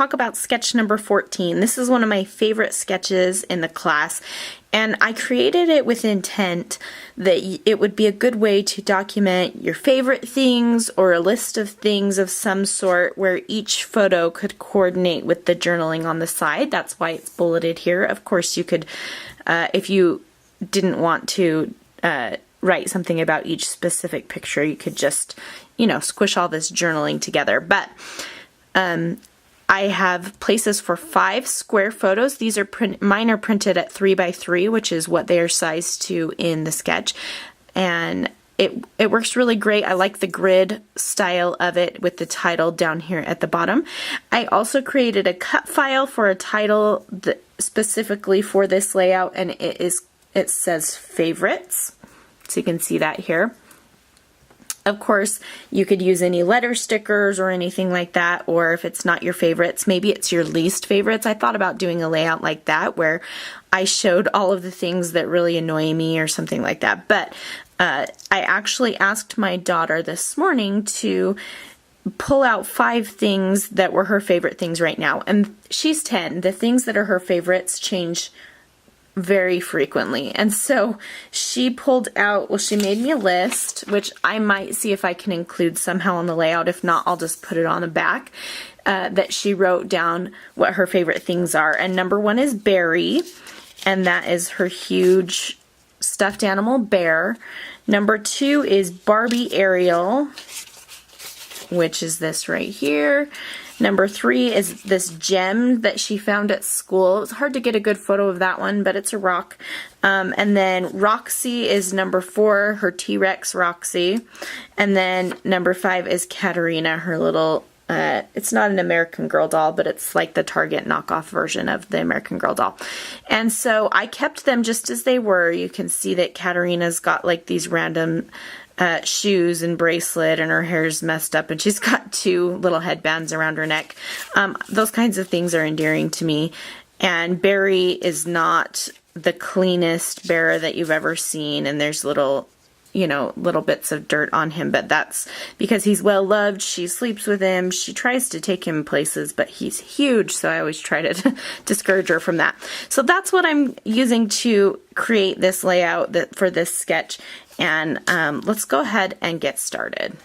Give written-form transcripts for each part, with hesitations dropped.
talk about sketch number 14. This is one of my favorite sketches in the class, and I created it with intent that it would be a good way to document your favorite things or a list of things of some sort where each photo could coordinate with the journaling on the side. That's why it's bulleted here. Of course, you could, if you didn't want to write something about each specific picture, you could just, squish all this journaling together. But I have places for 5 square photos. These are mine are printed at 3 by 3, which is what they are sized to in the sketch. And it works really great. I like the grid style of it with the title down here at the bottom. I also created a cut file for a title specifically for this layout, and it says favorites. So you can see that here. Of course, you could use any letter stickers or anything like that, or if it's not your favorites, maybe it's your least favorites. I thought about doing a layout like that where I showed all of the things that really annoy me or something like that. But I actually asked my daughter this morning to pull out 5 things that were her favorite things right now. And she's 10. The things that are her favorites change very frequently. And so she pulled out, she made me a list, which I might see if I can include somehow on the layout. If not, I'll just put it on the back, that she wrote down what her favorite things are. And number 1 is Barry, and that is her huge stuffed animal bear. Number 2 is Barbie Ariel, which is this right here. Number 3 is this gem that she found at school. It was hard to get a good photo of that one, but it's a rock. And then Roxy is number 4, her T-Rex Roxy. And then number 5 is Katarina, her little, it's not an American Girl doll, but it's like the Target knockoff version of the American Girl doll. And so I kept them just as they were. You can see that Katarina's got like these random shoes and bracelet, and her hair's messed up, and she's got 2 little headbands around her neck. Those kinds of things are endearing to me. And Barry is not the cleanest bear that you've ever seen, and there's little bits of dirt on him, but that's because he's well loved. She sleeps with him. She tries to take him places, but he's huge, so I always try to discourage her from that. So that's what I'm using to create this layout for this sketch. And let's go ahead and get started.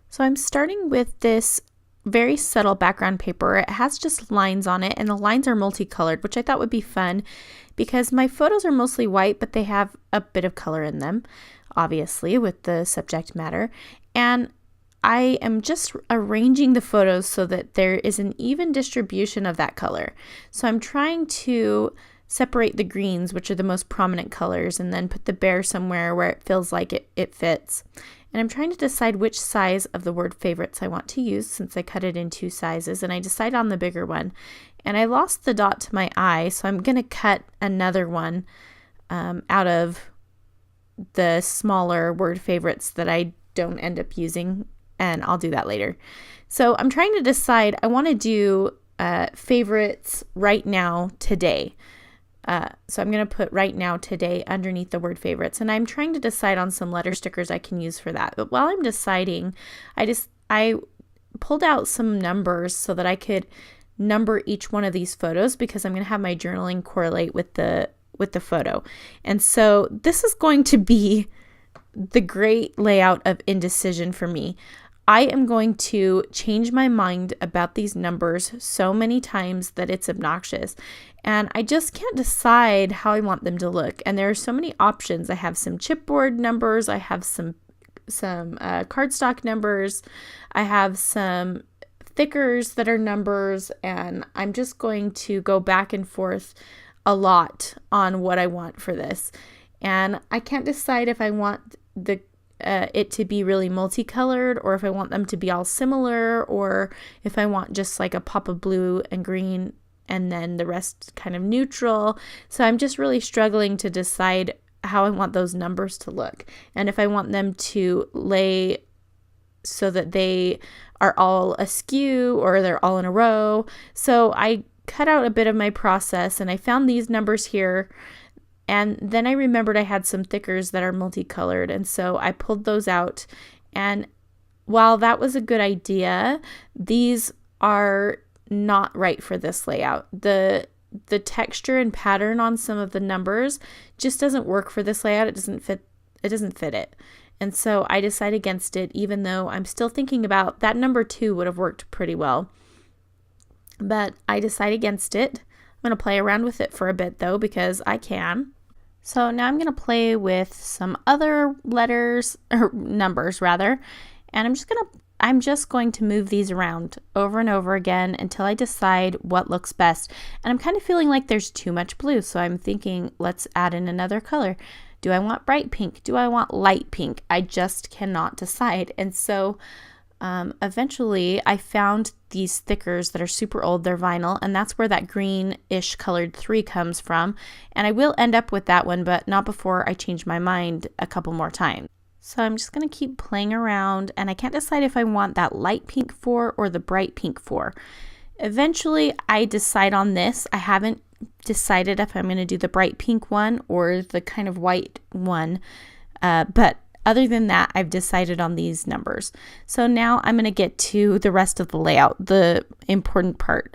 So I'm starting with this very subtle background paper. It has just lines on it, and the lines are multicolored, which I thought would be fun because my photos are mostly white, but they have a bit of color in them, obviously, with the subject matter. And I am just arranging the photos so that there is an even distribution of that color. So I'm trying to separate the greens, which are the most prominent colors, and then put the bear somewhere where it feels like it fits. And I'm trying to decide which size of the word favorites I want to use, since I cut it in 2 sizes, and I decide on the bigger one. And I lost the dot to my eye, so I'm going to cut another one out of the smaller word favorites that I don't end up using, and I'll do that later. So I'm trying to decide, I want to do favorites right now, today. So I'm going to put right now, today underneath the word favorites, and I'm trying to decide on some letter stickers I can use for that. But while I'm deciding, I pulled out some numbers so that I could number each one of these photos, because I'm going to have my journaling correlate with the photo. And so this is going to be the great layout of indecision for me. I am going to change my mind about these numbers so many times that it's obnoxious. And I just can't decide how I want them to look. And there are so many options. I have some chipboard numbers. I have some cardstock numbers. I have some thickers that are numbers. And I'm just going to go back and forth a lot on what I want for this. And I can't decide if I want it to be really multicolored, or if I want them to be all similar, or if I want just like a pop of blue and green and then the rest kind of neutral. So I'm just really struggling to decide how I want those numbers to look, and if I want them to lay so that they are all askew or they're all in a row. So I cut out a bit of my process, and I found these numbers here. And then I remembered I had some thickers that are multicolored, and so I pulled those out. And while that was a good idea, these are not right for this layout. The texture and pattern on some of the numbers just doesn't work for this layout. It doesn't fit it. And so I decided against it, even though I'm still thinking about that. Number 2 would have worked pretty well. But I decided against it. I'm going to play around with it for a bit though, because I can. So now I'm going to play with some other letters, or numbers rather, and I'm just going to move these around over and over again until I decide what looks best. And I'm kind of feeling like there's too much blue, so I'm thinking let's add in another color. Do I want bright pink? Do I want light pink? I just cannot decide. And so eventually I found these stickers that are super old. They're vinyl, and that's where that greenish colored 3 comes from. And I will end up with that one, but not before I change my mind a couple more times. So I'm just going to keep playing around, and I can't decide if I want that light pink 4 or the bright pink 4. Eventually I decide on this. I haven't decided if I'm going to do the bright pink one or the kind of white one, but other than that, I've decided on these numbers. So now I'm going to get to the rest of the layout, the important part.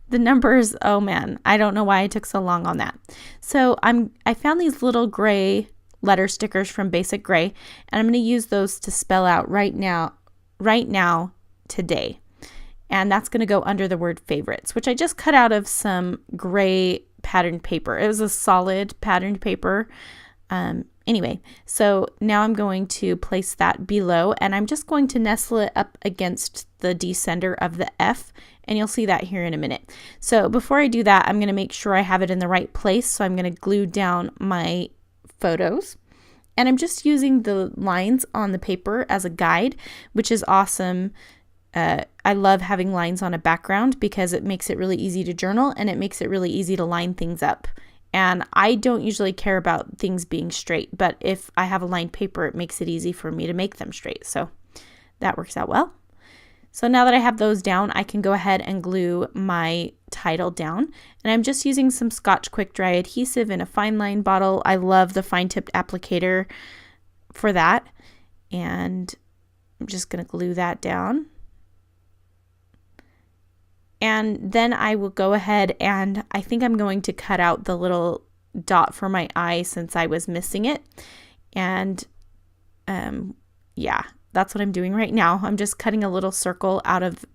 The numbers, oh man, I don't know why I took so long on that. So I found these little gray letter stickers from Basic Gray, and I'm going to use those to spell out right now, today. And that's going to go under the word favorites, which I just cut out of some gray patterned paper. It was a solid patterned paper. Anyway, so now I'm going to place that below, and I'm just going to nestle it up against the descender of the F, and you'll see that here in a minute. So before I do that, I'm going to make sure I have it in the right place. So I'm going to glue down my photos, and I'm just using the lines on the paper as a guide, which is awesome. I love having lines on a background because it makes it really easy to journal, and it makes it really easy to line things up. And I don't usually care about things being straight, but if I have a lined paper, it makes it easy for me to make them straight. So that works out well. So now that I have those down, I can go ahead and glue my title down. And I'm just using some Scotch Quick Dry adhesive in a fine line bottle. I love the fine tipped applicator for that. And I'm just going to glue that down. And then I will go ahead, and I think I'm going to cut out the little dot for my eye since I was missing it. And yeah, that's what I'm doing right now. I'm just cutting a little circle out of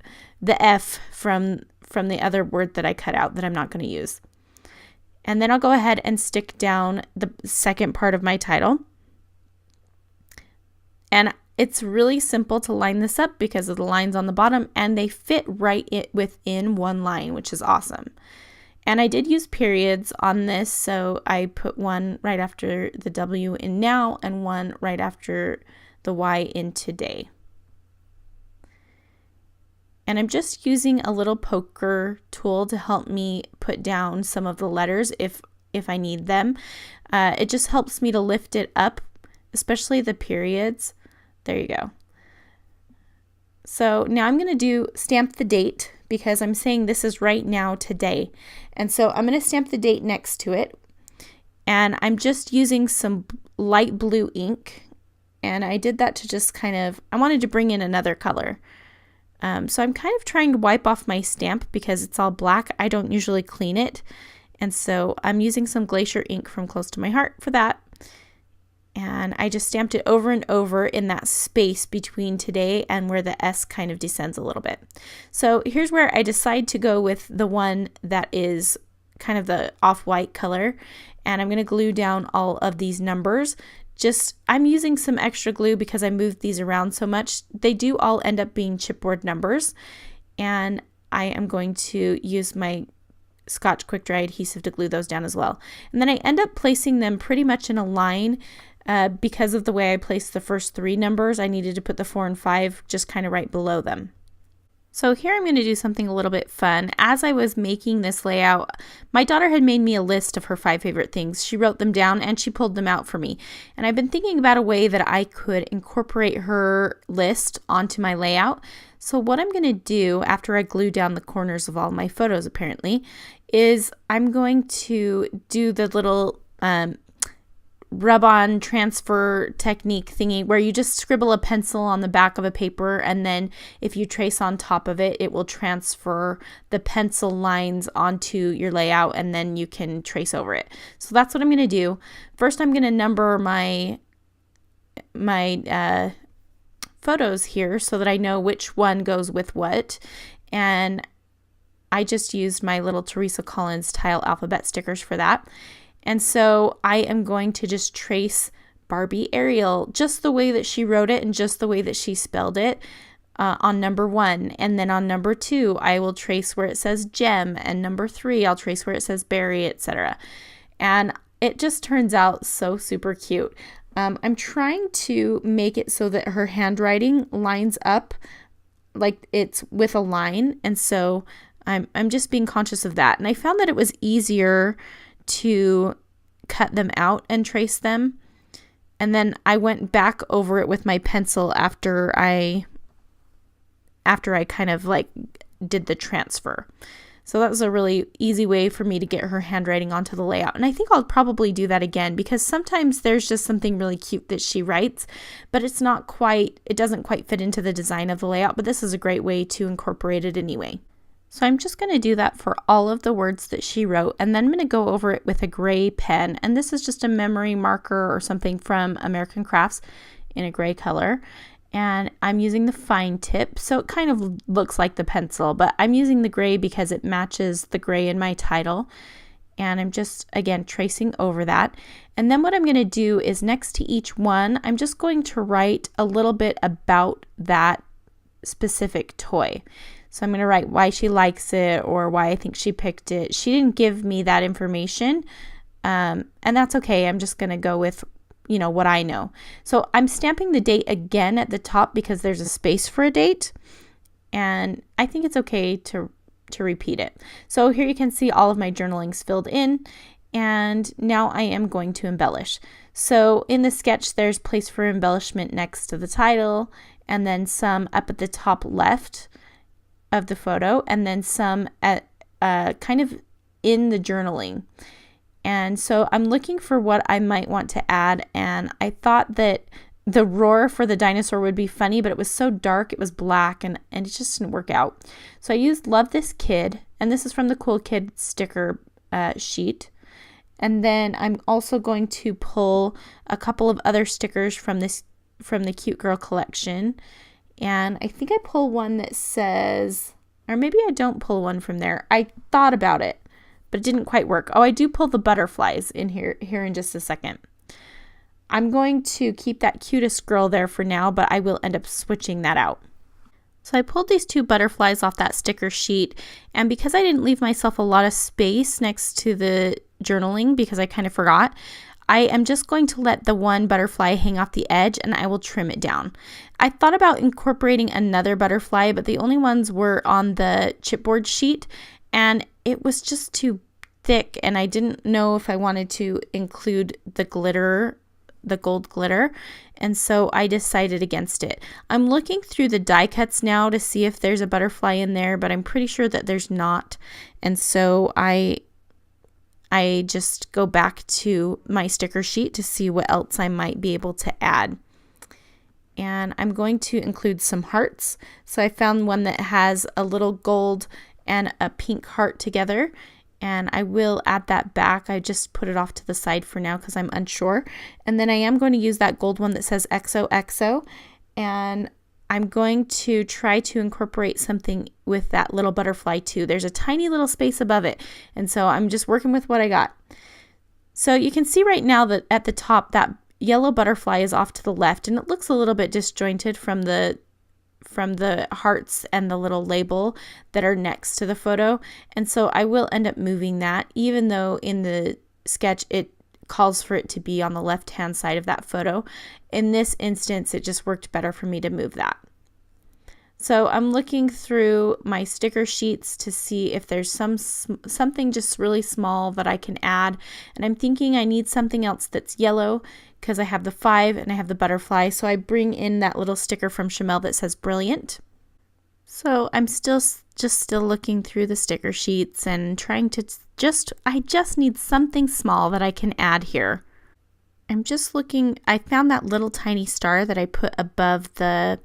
the F from the other word that I cut out that I'm not going to use. And then I'll go ahead and stick down the second part of my title. And it's really simple to line this up because of the lines on the bottom, and they fit right within one line, which is awesome. And I did use periods on this, so I put one right after the W in now and one right after the Y in today. And I'm just using a little poker tool to help me put down some of the letters if I need them. It just helps me to lift it up, especially the periods. There you go. So now I'm going to stamp the date because I'm saying this is right now today. And so I'm going to stamp the date next to it. And I'm just using some light blue ink. And I did that to just I wanted to bring in another color. So I'm kind of trying to wipe off my stamp because it's all black. I don't usually clean it. And so I'm using some Glacier ink from Close to My Heart for that. And I just stamped it over and over in that space between today and where the S kind of descends a little bit. So here's where I decide to go with the one that is kind of the off-white color. And I'm going to glue down all of these numbers. I'm using some extra glue because I moved these around so much. They do all end up being chipboard numbers. And I am going to use my Scotch Quick Dry adhesive to glue those down as well. And then I end up placing them pretty much in a line. Because of the way I placed the first 3 numbers, I needed to put the 4 and 5 just kind of right below them. So here I'm going to do something a little bit fun. As I was making this layout, my daughter had made me a list of her 5 favorite things. She wrote them down and she pulled them out for me. And I've been thinking about a way that I could incorporate her list onto my layout. So what I'm going to do after I glue down the corners of all my photos apparently is I'm going to do the little rub-on transfer technique thingy where you just scribble a pencil on the back of a paper, and then if you trace on top of it, it will transfer the pencil lines onto your layout, and then you can trace over it. So that's what I'm going to do. First, I'm going to number my photos here so that I know which one goes with what. And I just used my little Teresa Collins tile alphabet stickers for that. And so I am going to just trace Barbie Ariel just the way that she wrote it and just the way that she spelled it on number 1. And then on number 2, I will trace where it says Gem. And number 3, I'll trace where it says Berry, etc. And it just turns out so super cute. I'm trying to make it so that her handwriting lines up like it's with a line. And so I'm just being conscious of that. And I found that it was easier to cut them out and trace them. And then I went back over it with my pencil after I kind of like did the transfer. So that was a really easy way for me to get her handwriting onto the layout. And I think I'll probably do that again because sometimes there's just something really cute that she writes, but it doesn't quite fit into the design of the layout, but this is a great way to incorporate it anyway. So I'm just going to do that for all of the words that she wrote, and then I'm going to go over it with a gray pen. And this is just a memory marker or something from American Crafts in a gray color. And I'm using the fine tip, so it kind of looks like the pencil, but I'm using the gray because it matches the gray in my title. And I'm just, again, tracing over that. And then what I'm going to do is next to each one, I'm just going to write a little bit about that specific toy. So I'm going to write why she likes it or why I think she picked it. She didn't give me that information, and that's okay. I'm just going to go with, what I know. So I'm stamping the date again at the top because there's a space for a date, and I think it's okay to repeat it. So here you can see all of my journalings filled in, and now I am going to embellish. So in the sketch, there's place for embellishment next to the title, and then some up at the top left of the photo, and then some at kind of in the journaling. And so I'm looking for what I might want to add, and I thought that the roar for the dinosaur would be funny, but it was so dark, it was black, and it just didn't work out. So I used Love This Kid, and this is from the Cool Kid sticker sheet. And then I'm also going to pull a couple of other stickers from the Cute Girl collection. And I think I pull one that says, or maybe I don't pull one from there. I thought about it, but it didn't quite work. Oh, I do pull the butterflies in here in just a second. I'm going to keep that cutest girl there for now, but I will end up switching that out. So I pulled these 2 butterflies off that sticker sheet, and because I didn't leave myself a lot of space next to the journaling because I kind of forgot, I am just going to let the one butterfly hang off the edge, and I will trim it down. I thought about incorporating another butterfly, but the only ones were on the chipboard sheet, and it was just too thick, and I didn't know if I wanted to include the glitter, the gold glitter, and so I decided against it. I'm looking through the die cuts now to see if there's a butterfly in there, but I'm pretty sure that there's not, and so I just go back to my sticker sheet to see what else I might be able to add. And I'm going to include some hearts. So I found one that has a little gold and a pink heart together, and I will add that back. I just put it off to the side for now because I'm unsure. And then I am going to use that gold one that says XOXO, and I'm going to try to incorporate something with that little butterfly too. There's a tiny little space above it, and so I'm just working with what I got. So you can see right now that at the top that yellow butterfly is off to the left, and it looks a little bit disjointed from the hearts and the little label that are next to the photo, and so I will end up moving that, even though in the sketch it calls for it to be on the left hand side of that photo. In this instance, it just worked better for me to move that. So I'm looking through my sticker sheets to see if there's something just really small that I can add, and I'm thinking I need something else that's yellow because I have the 5 and I have the butterfly, so I bring in that little sticker from Chamel that says Brilliant. So I'm still looking through the sticker sheets and trying to I just need something small that I can add here. I'm just looking, I found that little tiny star that I put above the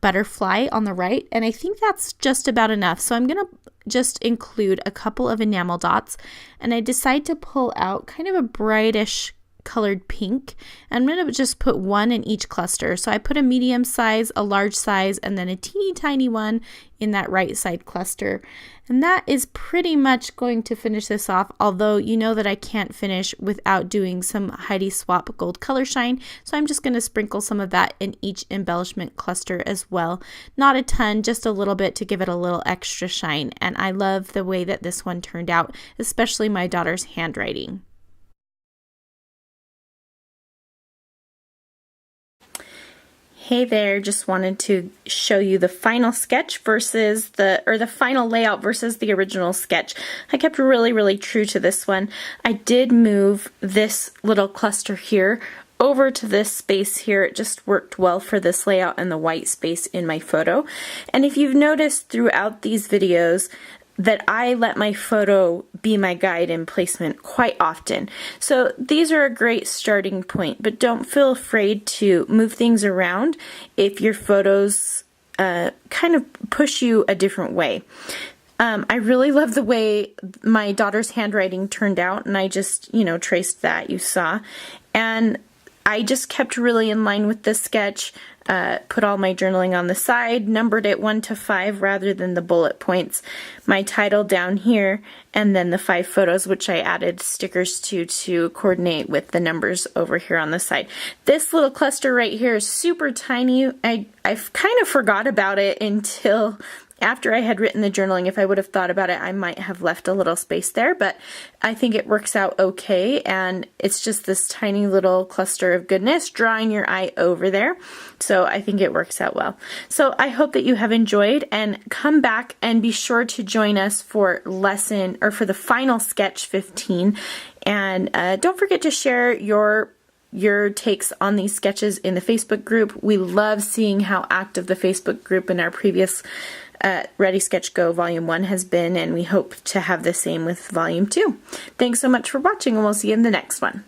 butterfly on the right, and I think that's just about enough. So I'm going to just include a couple of enamel dots, and I decide to pull out kind of a brightish colored pink. I'm going to just put one in each cluster. So I put a medium size, a large size, and then a teeny tiny one in that right side cluster. And that is pretty much going to finish this off, although you know that I can't finish without doing some Heidi Swapp Gold Color Shine. So I'm just going to sprinkle some of that in each embellishment cluster as well. Not a ton, just a little bit to give it a little extra shine. And I love the way that this one turned out, especially my daughter's handwriting. Hey there, just wanted to show you the final sketch versus the final layout versus the original sketch. I kept really true to this one. I did move this little cluster here over to this space here. It just worked well for this layout and the white space in my photo. And if you've noticed throughout these videos, that I let my photo be my guide in placement quite often. So these are a great starting point, but don't feel afraid to move things around if your photos kind of push you a different way. I really love the way my daughter's handwriting turned out, and I just, traced that, you saw. And I just kept really in line with this sketch, put all my journaling on the side, numbered it 1 to 5 rather than the bullet points, my title down here, and then the 5 photos, which I added stickers to coordinate with the numbers over here on the side. This little cluster right here is super tiny. I kind of forgot about it until after I had written the journaling. If I would have thought about it, I might have left a little space there, but I think it works out okay, and it's just this tiny little cluster of goodness drawing your eye over there. So I think it works out well. So I hope that you have enjoyed, and come back and be sure to join us for for the final sketch 15. And don't forget to share your takes on these sketches in the Facebook group. We love seeing how active the Facebook group in our previous Ready Sketch Go Volume 1 has been, and we hope to have the same with Volume 2. Thanks so much for watching, and we'll see you in the next one.